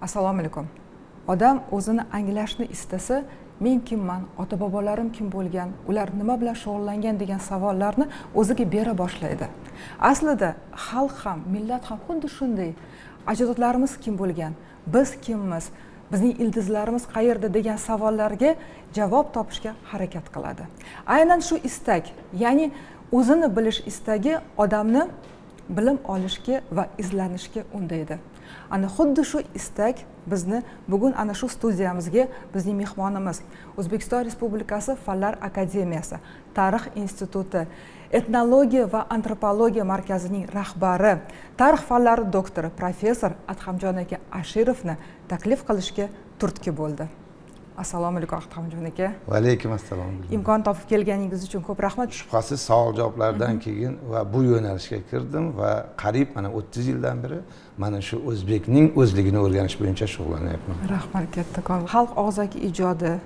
Assalomu alaykum. Odam o'zini anglashni istasa, men kimman, ota-bobolarim kim bo'lgan, ular nima bilan shug'ullangan degan savollarni o'ziga bera boshlaydi. Aslida xalq ham, millat ham xuddi shunday. Ajdodlarimiz kim bo'lgan, biz kimmiz, bizning ildizlarimiz qayerda degan savollarga javob topishga harakat qiladi. Aynan shu istak, ya'ni o'zini bilish istagi odamni bilim olishga va izlanishga undaydi. Ana xuddi shu istak bizni bugun ana shu studiyamizga bizning mehmonimiz O'zbekiston Respublikasi Fanlar akademiyasi, Tarix instituti, etnologiya va antropologiya markazining rahbari, tarix fanlari doktori professor Adhamjon aka Ashirovni taklif qilishga turtki bo'ldi. Assalomu alaykum Adhamjon aka. Va alaykum assalom. Imkon topib kelganingiz uchun ko'p rahmat. Shubhasiz savol-javoblardan keyin va bu yo'nalishga kirdim va qariyb mana 30 yildan beri mana shu o'zbekning o'zligini o'rganish bo'yicha shug'ullanyapman. Rahmat kattakon. Xalq og'zaki ijodi,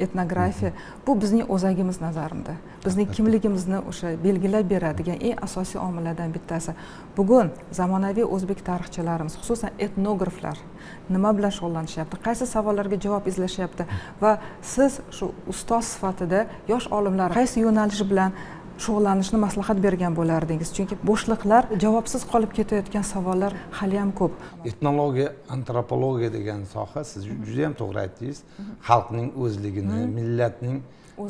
etnografiya bu bizning o'zagimiz nazarimda. Bizning kimligimizni o'sha belgilab beradigan eng asosiy omillardan bittasi. Bugun zamonaviy o'zbek tarixchilarimiz, xususan etnograflar nima bilan shug'ullanishyapti, qaysi savollarga javob izlashyapti va siz shu ustoz sifatida yosh olimlar qaysi yo'nalish bilan shug'ullanishni maslahat bergan bo'lardingiz? Chunki bo'shliqlar, javobsiz qolib ketayotgan savollar hali ham ko'p. Etnologiya, antropologiya degan soha siz juda ham to'g'ri aytdingiz. Xalqning o'zligini, millatning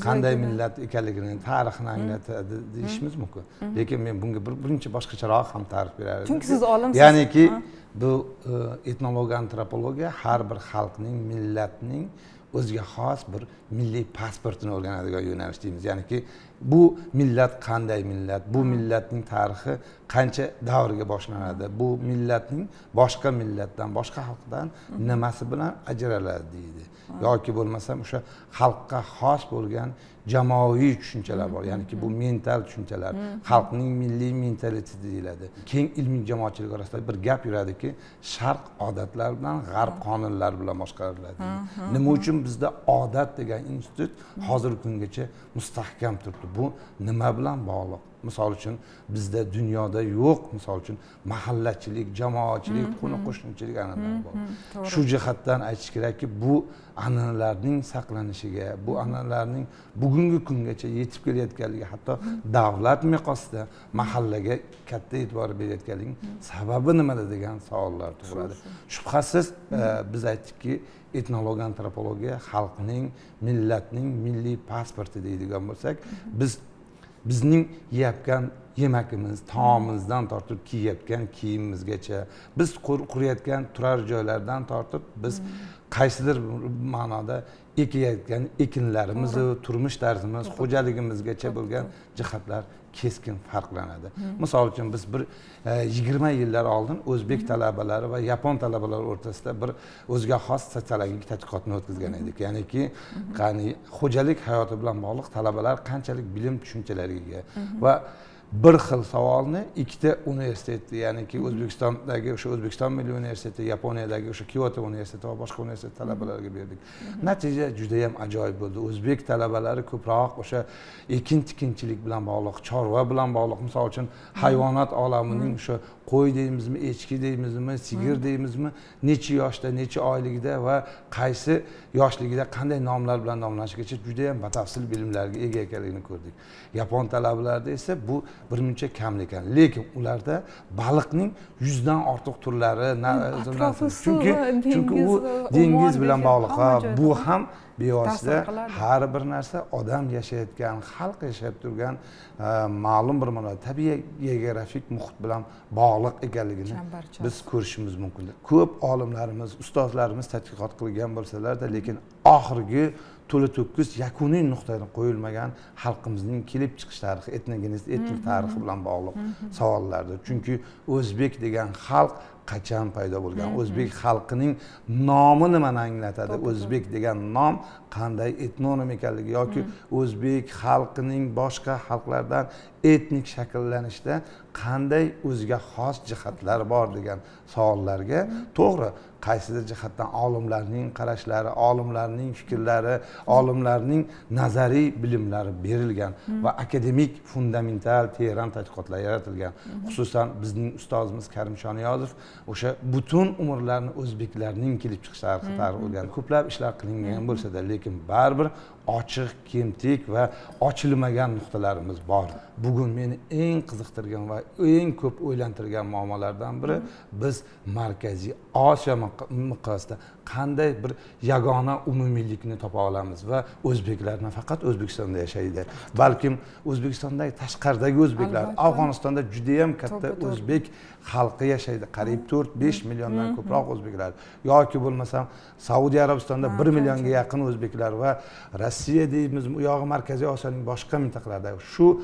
qanday millat ekanligini, tarixini anglatadi deyishimiz mumkin. Lekin men bunga birinchi boshqacharoq ham ta'rif berardim. Chunki siz olimsiz. Ya'niki bu etnologiya, antropologiya har bir xalqning, millatning o'ziga xos bir milliy pasportini o'rganadigan yo'nalish deymiz. Ya'niki bu millat qanday millat, bu millatning tarixi qancha davrga boshlanadi, bu millatning boshqa millatdan, boshqa xalqdan nimasi bilan ajraladi deydi. Yoki bo'lmasam o'sha xalqqa xos bo'lgan jamoaviy tushunchalar bor. Ya'niki bu mental tushunchalar, xalqning milliy mentaliteti deyiladi. Keng ilmiy jamoatchilik orasida bir gap yuradiki, sharq odatlar bilan g'arb qonunlari bilan boshqariladi. Nima uchun bizda odat degan institut hozirgi kungacha mustahkam turibdi? Bu nima bilan bog'liq? Misol uchun bizda dunyoda yo'q, misol uchun mahallachilik, jamoatchilik, qo'ni-qo'shnichilik an'analari bor. Shu jihatdan aytish kerakki, bu an'analarning saqlanishiga, bu an'analarning bugungi kungacha yetib kelayotganligi, hatto davlat miqyosida mahallaga katta e'tibor berayotganligining sababi nimada degan savollar tug'iladi. Shubhasiz biz aytdikki, etnologiya, antropologiya xalqning, millatning milliy pasporti deydigan bo'lsak, bizning yeyotgan yemakimiz, taomimizdan tortib kiyayotgan kiyimimizgacha, biz qurayotgan turar joylardan tortib biz qaysidir ma'noda ekayotgan ekinlarimiz, turmush tarzimiz, xo'jaligimizgacha bo'lgan jihatlar keskin farqlanadi. Misol uchun biz bir 20 yillar oldin o'zbek talabalari va yapon talabalari o'rtasida bir o'ziga xos sotsiologik tadqiqotni o'tkazgan edik. Ya'niki, xo'jalik hayoti bilan bog'liq talabalar qanchalik bilim tushunchalariga ega va bir xil savolni ikkita universitet, ya'niki O'zbekistondagi o'sha O'zbekiston Milliy universiteti, Yaponiyadagi o'sha Kyoto universiteti va boshqa universitet talabalariga berdik. Natija juda ham ajoyib bo'ldi. O'zbek talabalari ko'proq o'sha ekin-tikinchilik bilan bog'liq, chorva bilan bog'liq, misol uchun hayvonot olamining o'sha qo'y deymizmi, echki deymizmi, sigir deymizmi, necha yoshda, necha oyligida va qaysi yoshligida qanday nomlar bilan nomlanishigacha juda ham batafsil bilimlarga ega ekanligini ko'rdik. Yapon talabalarida esa bu birmuncha kam ekan. Lekin ularda baliqning 100 dan ortiq turlari, chunki u dengiz bilan bog'liq. Bu ham bevosita har bir narsa odam yashayotgan, xalq yashab turgan ma'lum bir ma'noda tabiiy geografik muhit bilan bog'liq ekanligini biz ko'rishimiz mumkin. Ko'p olimlarimiz, ustozlarimiz tadqiqot qilgan bo'lsalar-da, lekin oxirgi to'la-to'kis yakuniy nuqtada qo'yilmagan xalqimizning kelib chiqish tarixi, etnogenez, etnik tarixi bilan bog'liq savollardir. Chunki o'zbek degan xalq qachon paydo bo'lgan? O'zbek xalqining nomi nimani anglatadi? O'zbek degan nom qanday etnonim ekanligi yoki o'zbek xalqining boshqa xalqlardan etnik shakllanishda qanday o'ziga xos jihatlari bor degan savollarga to'g'ri qaysidir jihatdan olimlarning qarashlari, olimlarning fikrlari, olimlarning nazariy bilimlari berilgan va akademik fundamental teran tadqiqotlar yaratilgan. Xususan bizning ustozimiz Karimjon Niyozov o'sha butun umrlarni o'zbeklarning kelib chiqishlari qatori o'rgan. Ko'plab ishlar qilingan bo'lsa-da, lekin baribir ochiq, kemtik va ochilmagan nuqtalarimiz bor. Bugun meni eng qiziqtirgan va eng ko'p o'ylantirgan muammolardan biri biz Markaziy Osiyo miqyosida qanday bir yagona umumiylikni topa olamiz va o'zbeklar nafaqat O'zbekistonda yashaydi, balkim O'zbekistondagi tashqaridagi o'zbeklar, Afg'onistonda juda ham katta o'zbek xalqi yashaydi, qariyb 4-5 milliondan ko'proq o'zbeklar, yoki bo'lmasam Saudiya Arabistonda 1 millionga yaqin o'zbeklar va Rossiya deymiz, u yog'i Markaziy Osiyoning boshqa mintaqalarida shu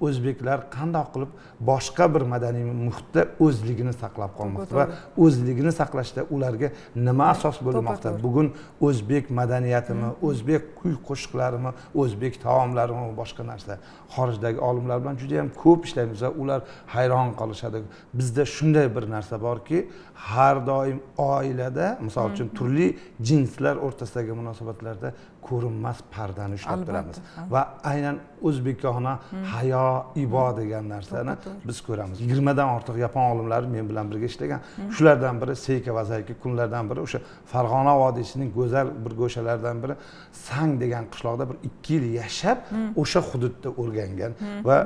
o'zbeklar qanday qilib boshqa bir madaniy muhitda o'zligini saqlab qolmoqda va o'zligini saqlashda ularga nima asos bo'lmoqda? Bugun o'zbek madaniyatimi, o'zbek kuy qo'shiqlarimi, o'zbek taomlarimi va boshqa narsa. Xorijdagi olimlar bilan juda ham ko'p ishlaymiz va ular hayron qolishadi. Bizda shunday bir narsa borki, har doim oilada, misol uchun turli jinslar o'rtasidagi munosabatlarda ko'rinmas pardani ushlab turamiz va aynan o'zbekona hayo, ibo degan narsani biz ko'ramiz. 20 dan ortiq yapon olimlari men bilan birga ishlagan. Shulardan biri Seyka Vazayki kunlardan biri o'sha Farg'ona vodiysining go'zal bir go'shalaridan biri Sang degan qishloqda bir 2 yil yashab, o'sha hududda o'rgangan va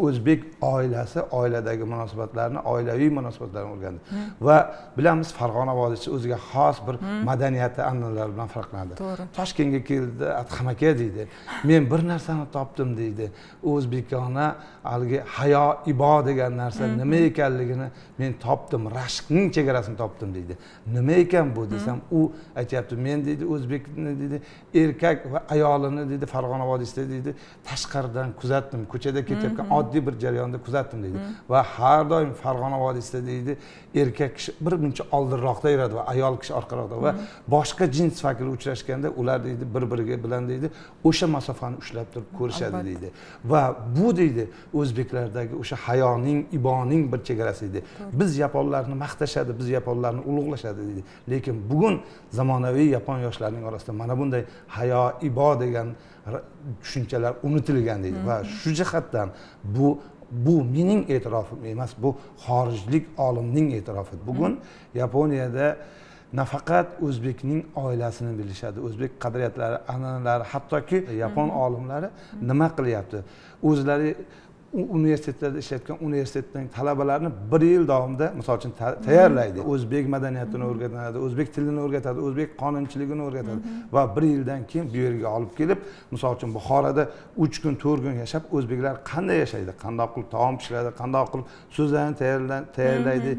o'zbek oilasi, oiladagi munosabatlarni, oilaviy munosabatlarni o'rgandi. Va bilamiz Farg'ona vodiysi o'ziga xos bir madaniyati an'analar bilan farqlanadi. Toshkentga keldi, Adham aka deydi. Men bir narsani topdim deydi. O'zbekona haligi hayo, ibo degan narsa nima ekanligini men topdim, rashqning chegarasini topdim deydi. Nima ekan bu desam, u aytayapti, men deydi o'zbekni deydi, erkak va ayolini deydi Farg'ona vodiysida deydi, tashqaridan kuzatdim, ko'chada ketayotgan oddiy bir jarayonda kuzatdim deydi. Va har doim Farg'ona vodiysida deydi, erkak kishi bir muncha oldinroqda yuradi va ayol kishi orqaroqda va boshqa jins vakili uchrashganda ular deydi bir-biriga bilan deydi o'sha masofani ushlab turib ko'rishadi deydi. Va bu deydi o'zbeklardagi o'sha hayoning, iboning bir chegarasi edi. Biz yaponlarni maqtashadi, biz yaponlarni ulug'lashadi deydi. Lekin bugun zamonaviy yapon yoshlarining orasida mana bunday hayo, ibo degan tushunchalar unutilgan deydi va shu jihatdan bu mening e'tirofim emas, bu xorijlik olimning e'tirofi. Bugun Yaponiyada nafaqat o'zbekning oilasini bilishadi, o'zbek qadriyatlari, an'analari, hattoki yapon olimlari nima qilyapti? O'zlari universitetlarda ishlayotgan universitetning talabalarini 1 yil davomida misol uchun tayyorlaydi. O'zbek madaniyatini o'rgatadi, o'zbek tilini o'rgatadi, o'zbek qonunchiligini o'rgatadi va 1 yildan keyin bu yerga olib kelib, misol uchun Buxoroda 3 kun, 4 kun yashab, o'zbeklar qanday yashaydi, qanday qilib taom pishiradi, qanday qilib so'zlarni tayyorlaydi,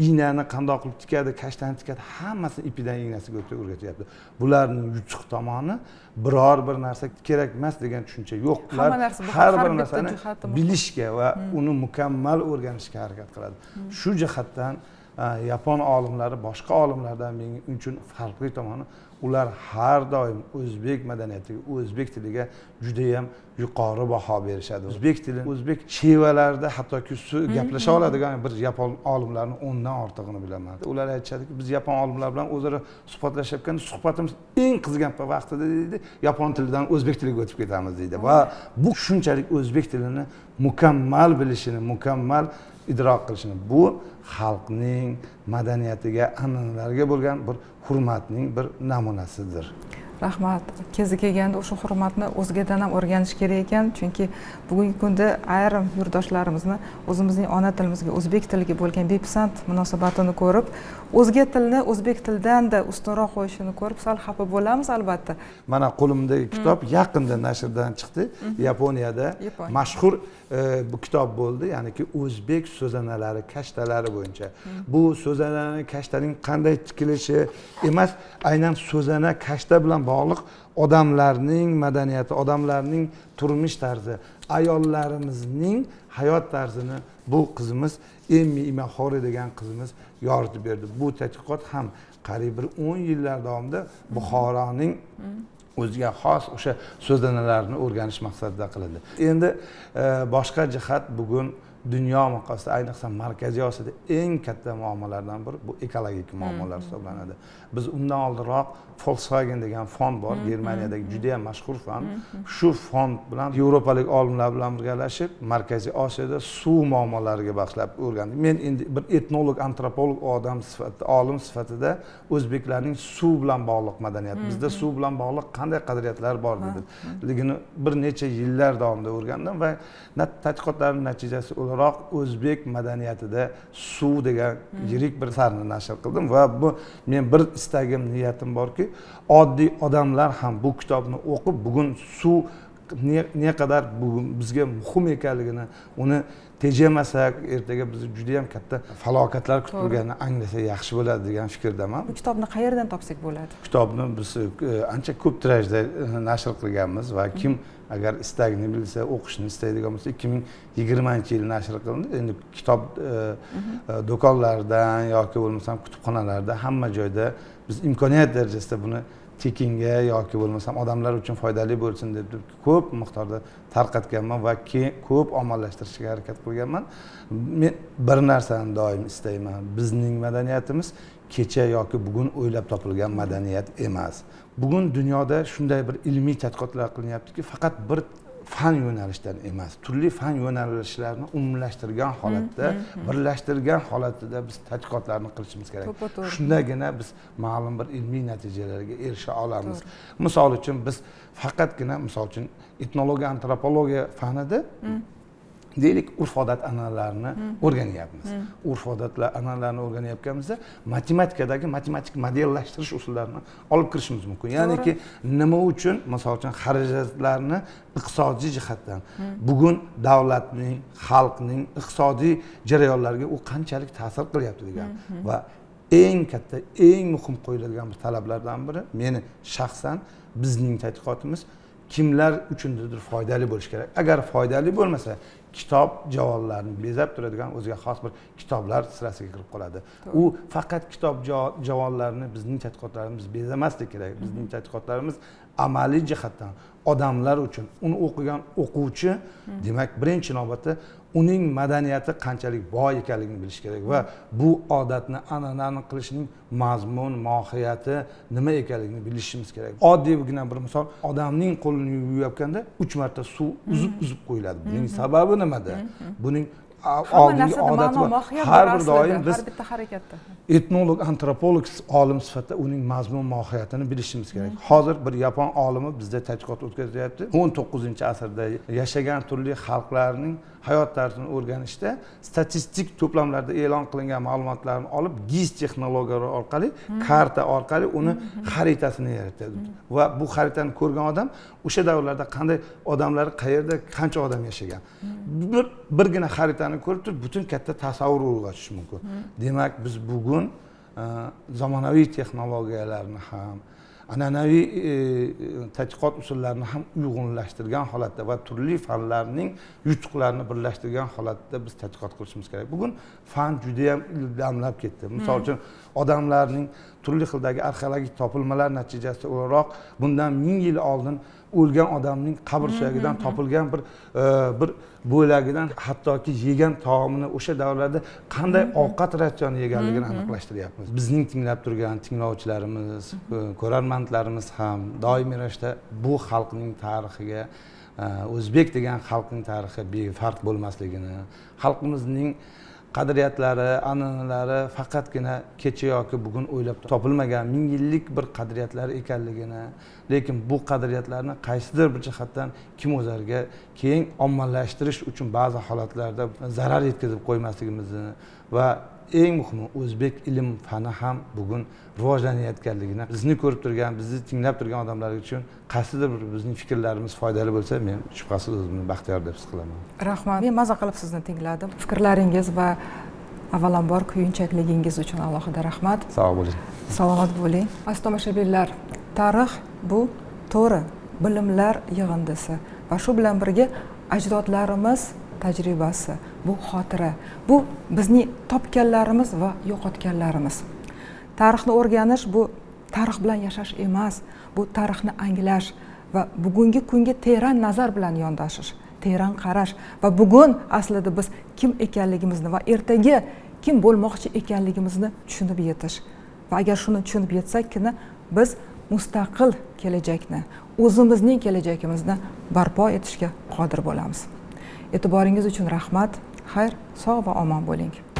iynani qanday qilib tikadi, kashtani tikadi, hammasini ipidan iynasiga o'rgatyapti. Bularning yutuq tomoni biror bir narsa kerak emas degan tushuncha yo'q. Ular har bir narsani bilishga va uni mukammal o'rganishga harakat qiladi. Shu jihatdan yapon olimlari boshqa olimlardan men uchun farqli tomoni, ular har doim o'zbek madaniyatiga, o'zbek tiliga juda ham yuqori baho berishadi. O'zbek tili, o'zbek shevalarida hattoki gaplasha oladigan bir yapon olimlarning 10 dan ortig'ini bilaman. Ular aytishadiki, biz yapon olimlar bilan o'zaro suhbatlashayotganda suhbatimiz eng qizigan vaqtida deydi, yapon tilidan o'zbek tiliga o'tib ketamiz deydi. Va bu shunchalik o'zbek tilini mukammal bilishini, mukammal idrok qilishini, bu xalqning madaniyatiga, an'analariga bo'lgan bir hurmatning bir namunasidir. Rahmat. Kezi kelganda o'sha hurmatni o'zgadan ham o'rganish kerak ekan, chunki bugungi kunda ayrim yurtdoshlarimizni o'zimizning ona tilimizga, o'zbek tiliga bo'lgan bepisand munosabatini ko'rib, o'zga tilni o'zbek tilidan-da ustunroq qo'yishini ko'rib, sal xafa bo'lamiz albatta. Mana qo'limdagi kitob yaqinda nashrdan chiqdi. Yaponiyada mashhur bu kitob bo'ldi, ya'niki o'zbek so'zanalari, kashtalari bo'yicha. Bu so'zanalarning, kashtaning qanday tikilishi emas, aynan so'zana, kashta bilan bog'liq odamlarning madaniyati, odamlarning turmush tarzi, ayollarimizning hayot tarzini bu qizimiz Emmi Imaxori degan qizimiz yoritib berdi. Bu tadqiqot ham qariyb bir 10 yillar davomida Buxoroning o'ziga xos o'sha so'zanalarni o'rganish maqsadida qilindi. Endi boshqa jihat, bugun dunyo miqyosida ayniqsa Markaziy Osiyoda eng katta muammolardan biri bu ekologik muammolar hisoblanadi. Biz undan oldinroq Volkswagen degan fond bor, Germaniyadagi juda ham mashhur fond. Shu fond bilan yevropalik olimlar bilan birgalashib Markaziy Osiyoda suv muammolariga bag'ishlab o'rgandik. Men endi bir etnolog, antropolog olim sifatida o'zbeklarning suv bilan bog'liq madaniyat, bizda suv bilan bog'liq qanday qadriyatlar bor dedigini bir necha yillar davomida o'rgandim va tadqiqotlarim natijasi o'laroq o'zbek madaniyatida suv degan yirik bir asarni nashr qildim va bu men bir istagim, niyatim borki, oddiy odamlar ham bu kitobni o'qib, bugun suv naqadar bugun bizga muhim ekanligini, uni tejamasak ertaga bizni juda ham katta falokatlar kutib turganini anglasa yaxshi bo'ladi degan fikrdaman. Bu kitobni qayerdan topsak bo'ladi? Kitobni biz ancha ko'p tirajda nashr qilganmiz va kim agar istagini bilsa, o'qishni istaydigan bo'lsa 2020-yil nashr qilindi. Endi kitob do'konlaridan yoki bo'lmasam kutubxonalarda hamma joyda biz imkoniyat darajasida buni tekinga yoki bo'lmasam odamlar uchun foydali bo'lsin deb ko'p miqdorda tarqatganman va ko'p ommalashtirishga harakat qilganman. Men bir narsani doim istayman. Bizning madaniyatimiz kecha yoki bugun o'ylab topilgan madaniyat emas. Bugun dunyoda shunday bir ilmiy tadqiqotlar qilinyaptiki, faqat bir fan yo'nalishdan emas, turli fan yo'nalishlarini umumlashtirgan holatda, birlashtirgan holatda biz tadqiqotlarni qilishimiz kerak. Shundagina biz ma'lum bir ilmiy natijalarga erisha olamiz. Misol uchun biz faqatgina etnologiya, antropologiya fanida deylik urf-odat an'analarini o'rganyapmiz. Urf-odatlar an'analarini o'rganayotganimizda matematikadagi matematik modellashtirish usullarini olib kirishimiz mumkin. Ya'niki nima uchun misol uchun xarajatlarni iqtisodiy jihatdan bugun davlatning, xalqning iqtisodiy jarayonlariga u qanchalik ta'sir qilyapti degan va eng katta, eng muhim qo'yiladigan bir talablardan biri meni shaxsan bizning tadqiqotimiz kimlar uchundir foydali bo'lishi kerak. Agar foydali bo'lmasa, kitob javonlarni bezab turadigan o'ziga xos bir kitoblar sirasiga kirib qoladi. U faqat kitob javonlarni bizning tadqiqotlarimiz bezamaslik kerak. Bizning tadqiqotlarimiz amaliy jihatdan odamlar uchun, uni o'qigan o'quvchi, demak, birinchi navbatda uning madaniyati qanchalik boy ekanligini bilish kerak va bu odatni, an'anani qilishning mazmun, mohiyati nima ekanligini bilishimiz kerak. Oddiygina bir misol, odamning qo'lini yuvayotganda 3 marta suv uzib qo'yiladi. Buning sababi nimada? Buning oldingi odati bor. Har bir doim biz har bitta harakatda etnolog, antropolog olim sifatida uning mazmun mohiyatini bilishimiz kerak. Hozir bir yapon olimi bizda tadqiqot o'tkazyapti. 19-asrda yashagan turli xalqlarning hayot tarzini o'rganishda statistik to'plamlarda e'lon qilingan ma'lumotlarni olib GIS texnologiyalari orqali, karta orqali uni xaritasini yaratadi. Va bu xaritani ko'rgan odam o'sha davrlarda qanday odamlar, qayerda qancha odam yashagan. Birgina xaritani ko'rib turib butun katta tasavvur uyg'otish mumkin. Demak, biz bugun zamonaviy texnologiyalarni ham, an'anaviy tadqiqot usullarini ham uyg'unlashtirgan holatda va turli fanlarning yutuqlarini birlashtirgan holatda biz tadqiqot qilishimiz kerak. Bugun fan juda ham ildamlab ketdi. Misol uchun odamlarning turli xildagi arxeologik topilmalar natijasida o'laroq bundan 1000 yil oldin o'lgan odamning qabr suyagidan topilgan bir bo'lagidan hattoki yegan taomini o'sha davrlarda qanday ovqat ratsioni yeganligini aniqlashtiryapmiz. Bizning tinglab turgan tinglovchilarimiz, ko'rarmandlarimiz ham doimiy ravishda bu xalqning tarixiga, o'zbek degan xalqning tarixi befarq bo'lmasligini, xalqimizning qadriyatlari, an'analari faqatgina kecha yoki bugun o'ylab topilmagan 1000 yillik bir qadriyatlar ekanligini, lekin bu qadriyatlarni qaysidir bir jihatdan kim o'zlariga keyin ommalashtirish uchun ba'zi holatlarda zarar yetkazib qo'ymasligimizni va eng muhimi o'zbek ilm fani ham bugun rivojlanayotganligini bizni ko'rib turgan, bizni tinglab turgan odamlar uchun qaysidir bir bizning fikrlarimiz foydali bo'lsa, men shubhasiz o'zimni baxtiyor deb his qilaman. Rahmat. Men maza qilib sizni tingladim. Fikrlaringiz va avvalambor kuyunchakligingiz uchun alohida rahmat. Sog' bo'ling. Salomat bo'ling. Aziz tomoshabinlar, tarix bu to'g'ri bilimlar yig'indisi va shu bilan birga ajdodlarimiz tajribasi, bu xotira, bu bizning topganlarimiz va yo'qotganlarimiz. Tarixni o'rganish bu tarix bilan yashash emas, bu tarixni anglash va bugungi kunga teran nazar bilan yondashish. teran qarash va bugun aslida biz kim ekanligimizni va ertaga kim bo'lmoqchi ekanligimizni tushunib yetish va agar shuni tushunib yetsakgina biz mustaqil kelajakni, o'zimizning kelajagimizni barpo etishga qodir bo'lamiz. E'tiboringiz uchun rahmat. Xayr, sog' va omon bo'ling.